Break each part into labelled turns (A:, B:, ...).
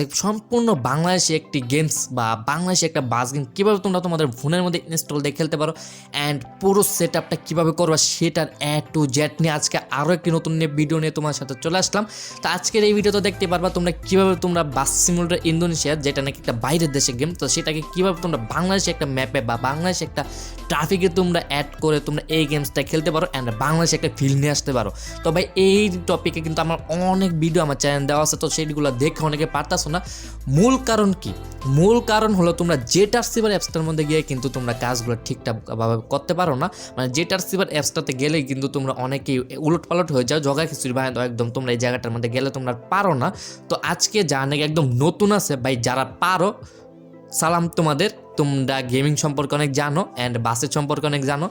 A: থাকতেছে সম্পূর্ণ বাংলাদেশি একটি গেমস বা বাংলাদেশি একটা বাস গেম কীভাবে তোমরা তোমাদের ফোনের মধ্যে ইনস্টল দিয়ে খেলতে পারো অ্যান্ড পুরো সেট আপটা কীভাবে করবা সেটার টু জেড নিয়ে আজকে আরও একটি নতুন ভিডিও নিয়ে তোমার সাথে চলে আসলাম। তো আজকের এই ভিডিওতে দেখতে পারবা তোমরা কীভাবে তোমরা বাস সিমুলেটর ইন্দোনেশিয়া, যেটা নাকি একটা বাইরের দেশের গেম, তো সেটাকে কীভাবে তোমরা বাংলাদেশে একটা ম্যাপে বা বাংলাদেশে একটা ট্রাফিকে তোমরা অ্যাড করে তোমরা এই গেমসটা খেলতে পারো অ্যান্ড বাংলাদেশে একটা ফিল নিয়ে আসতে পারো। তো ভাই এই টপিকে কিন্তু আমার অনেক ভিডিও আমার চ্যানেল দেওয়া আছে, তো সেইগুলো দেখে অনেকে পারতাছো না। মূল কারণ কি? মূল কারণ হলো তোমরা জেটারসিভার অ্যাপসটার মধ্যে গিয়ে কিন্তু তোমরা কাজগুলো ঠিকঠাকভাবে করতে পারো না। মানে জেটারসিভার অ্যাপসটাতে গেলেই কিন্তু তোমরা অনেকেই উলট পালট হয়ে যাও, জগা খিচুড়ি বানায় দাও একদম, তোমরা এই জায়গাটার মধ্যে গেলে তোমরা পারো না। তো আজকে যা নাকি একদম নতুন আছে ভাই, যারা পারো সালাম তোমাদের, তোমরা গেমিং সম্পর্কে অনেক জানো অ্যান্ড বাসের সম্পর্কে অনেক জানো,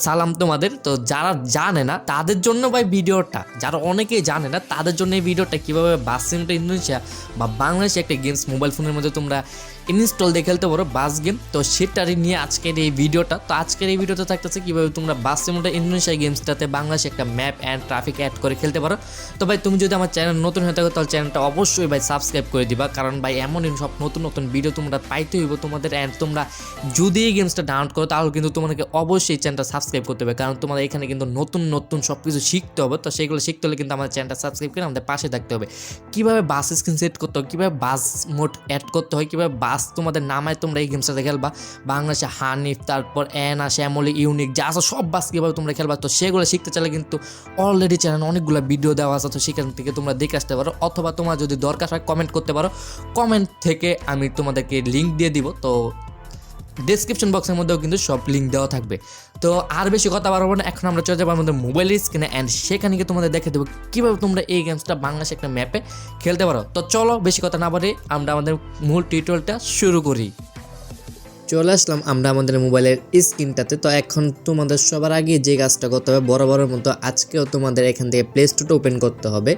A: সালাম তোমাদের। তো যারা জানে না তাদের জন্য ভাই ভিডিওটা, যারা অনেকেই জানে না তাদের জন্য এই ভিডিওটা কীভাবে বাস সিমুলেটর ইন্দোনেশিয়া বা বাংলাদেশে একটা গেমস মোবাইল ফোনের মধ্যে তোমরা ইনস্টল দিয়ে খেলতে পারো বাস গেম, তো সেটারই নিয়ে আজকের এই ভিডিওটা। তো আজকের এই ভিডিওতে থাকতেছে কীভাবে তোমরা বাস সিমুলেটর ইন্দোনেশিয়া গেমসটাতে বাংলাদেশে একটা ম্যাপ অ্যান্ড ট্রাফিক অ্যাড করে খেলতে পারো। তো ভাই তুমি যদি আমার চ্যানেল নতুন হয়ে থাকো তাহলে চ্যানেলটা অবশ্যই ভাই সাবস্ক্রাইব করে দিবা, কারণ ভাই এমনই সব নতুন নতুন ভিডিও তোমরা পাইতে হইব তোমাদের। অ্যান্ড তোমরা যদি এই গেমসটা ডাউনলোড করো তাহলে কিন্তু তোমাকে অবশ্যই চ্যানেলটা সাবস্ক্রাইব করতে হবে, কারণ তোমাদের এখানে কিন্তু নতুন নতুন সব কিছু শিখতে হবে। তো সেগুলো শিখতে হলে কিন্তু আমাদের চ্যানেলটা সাবস্ক্রাইব করে আমাদের পাশে থাকতে হবে। কীভাবে বাস স্ক্রিন সেট করতে হয়, কীভাবে বাস মোড অ্যাড করতে হয়, কীভাবে বাস তোমাদের নামায় তোমরা এই গেমসটাতে খেলবা, বাংলাদেশে হানিফ, তারপর এনা, শ্যামলি, ইউনিক যা আছে সব বাস কীভাবে তোমরা খেলবা, তো সেগুলো শিখতে চাইলে কিন্তু অলরেডি চ্যানেলে অনেকগুলো ভিডিও দেওয়া আছে, তো সেখান থেকে তোমরা দেখে আসতে পারো। অথবা তোমার যদি দরকার হয় কমেন্ট করতে পারো, কমেন্ট থেকে আমি তোমাদেরকে লিঙ্ক দিয়ে দিব। তো ডেসক্রিপশন বক্সের মধ্যেও কিন্তু সব লিঙ্ক দেওয়া থাকবে। তো আর বেশি কথা বাড়াবো না, এখন আমরা চলে যাবো আমাদের মোবাইলের স্ক্রিনে অ্যান্ড সেখানে গিয়ে তোমাদের দেখে দেবো কীভাবে তোমরা এই গেমসটা বাংলাদেশে একটা ম্যাপে খেলতে পারো। তো চলো বেশি কথা না বলে আমরা আমাদের মূল টিউটোরিয়ালটা শুরু করি। চলে আসলাম আমরা আমাদের মোবাইলের স্ক্রিনটাতে। তো এখন তোমাদের সবার আগে যে কাজটা করতে হবে, বরাবরের মতো আজকেও তোমাদের এখান থেকে প্লে স্টোরটা ওপেন করতে হবে।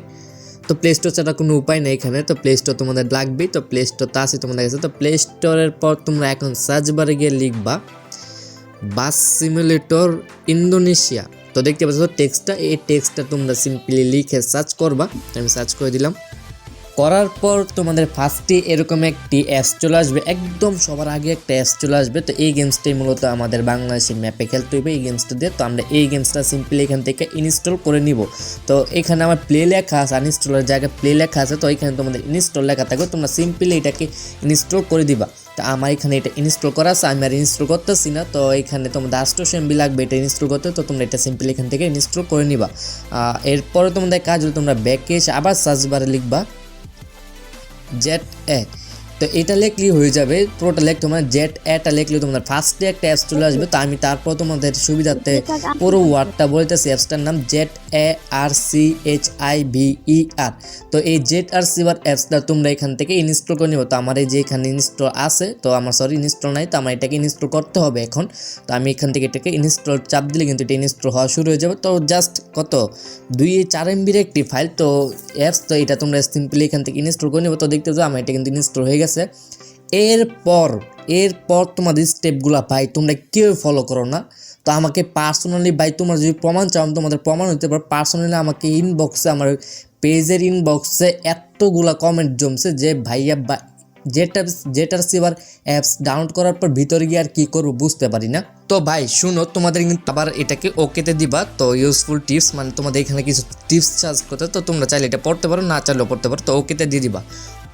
A: তো প্লে স্টোর ছাড়া কোনো উপায় নেই এখানে, তো প্লে স্টোর তোমাদের লাগবেই। তো প্লে স্টোর তো আছে তোমাদের কাছে। তো প্লে স্টোরের পর তোমরা এখন সার্চ বারে গিয়ে লিখবা বাস সিমুলেটর ইন্দোনেশিয়া। তো দেখতে পাচ্ছ টেক্সটটা, এই টেক্সটটা তোমরা সিম্পলি লিখে সার্চ করবা। আমি সার্চ করে দিলাম। করার পর তোমাদের ফার্স্টে এরকম একটি অ্যাপস চলে আসবে, একদম সবার আগে একটা অ্যাপস চলে আসবে। তো এই গেমসটাই মূলত আমাদের বাংলাদেশের ম্যাপে খেলতে হইবে এই গেমসটা দিয়ে। তো আমরা এই গেমসটা সিম্পলি এখান থেকে ইনস্টল করে নিব। তো এখানে আমার প্লে লেখা আছে, আনইনস্টলের জায়গায় প্লে লেখা আছে, তো এখানে তোমাদের ইনস্টল লেখা থাকবে, তোমরা সিম্পলি এটাকে ইনস্টল করে দিবা। তো আমার এখানে এটা ইনস্টল করা আছে, আমি আর ইনস্টল করতেছি না। তো এখানে তোমাদের 800 MB লাগবে এটা ইনস্টল করতে, তো তোমরা এটা সিম্পলি এখান থেকে ইনস্টল করে নিবা। এরপরে তোমাদের কাজ হলো তোমরা ব্যাকে এসে আবার সার্চ বারে লিখবা জেট এ। তো এটা লিখলেই হয়ে যাবে, পুরোটা লেখ তোমার জেট এটা লিখলে তোমাদের ফার্স্টে একটা অ্যাপস চলে আসবে। তো আমি তারপর তোমাদের সুবিধার্থে পুরো ওয়ার্ডটা বলতেছি। অ্যাপসটার নাম ZARCHIVER। তো এই ZARCHIVER অ্যাপসটা তোমরা এখান থেকে ইনস্টল করে নিবে। তো আমার এই যে এখানে ইনস্টল আছে, তো আমার ইনস্টল নাই, তো আমার এটাকে ইনস্টল করতে হবে এখন। তো আমি এখান থেকে এটাকে ইনস্টল চাপ দিলে কিন্তু এটা ইনস্টল হওয়া শুরু হয়ে যাবে। তো জাস্ট কত 2-4 MBর একটি ফাইল তো অ্যাপস, তো এটা তোমরা সিম্পলি এখান থেকে ইনস্টল করে নেবে। তো দেখতে পাচ্ছ আমার এটা কিন্তু ইনস্টল হয়ে গেছে। এরপর তোমাদের স্টেপগুলো ভাই তোমরা কেউ ফলো করো না। তো আমাকে পার্সোনালি ভাই তোমরা যদি প্রমাণ চাও তোমাদের প্রমাণ হতে পারে, পার্সোনালি আমাকে ইনবক্সে, আমার পেজের ইনবক্সে এতগুলা কমেন্ট জমছে যে ভাইয়া জেটারসিভার অ্যাপস ডাউনলোড করার পর ভিতরে গিয়ে আর কী করবো বুঝতে পারি না। তো ভাই শুনো, তোমাদের কিন্তু আবার এটাকে ওকেতে দিবা। তো ইউজফুল টিপস মানে তোমাদের এখানে কিছু টিপস চার্জ করতে, তো তোমরা চাইলে এটা পড়তে পারো, না চাইলেও পড়তে পারো। তো ওকেতে দিয়ে দিবা।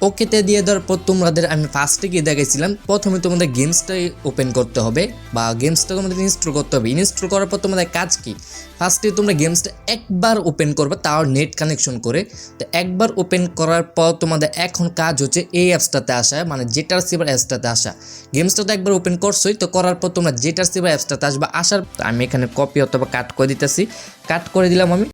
A: ওকেতে দিয়ে দেওয়ার পর তোমাদের আমি ফার্স্টে গিয়ে দেখাইছিলাম, প্রথমে তোমাদের গেমসটাই ওপেন করতে হবে বা গেমসটা তোমাদের ইনস্টল করতে হবে। ইনস্টল করার পর তোমাদের কাজ কি, ফার্স্টে তোমরা গেমসটা একবার ওপেন করবে, তাও নেট কানেকশন করে। তো একবার ওপেন করার পর তোমাদের এখন কাজ হচ্ছে এই অ্যাপসটাতে আসা, মানে জেটারসিভার অ্যাপসটাতে আসা। গেমসটা তো একবার ওপেন করছোই, তো করার পর তোমরা জেটারসিভার অ্যাপসটাতে আসবে। আসার আমি এখানে কপি অথবা কাট করে দিতেছি, কাট করে দিলাম আমি।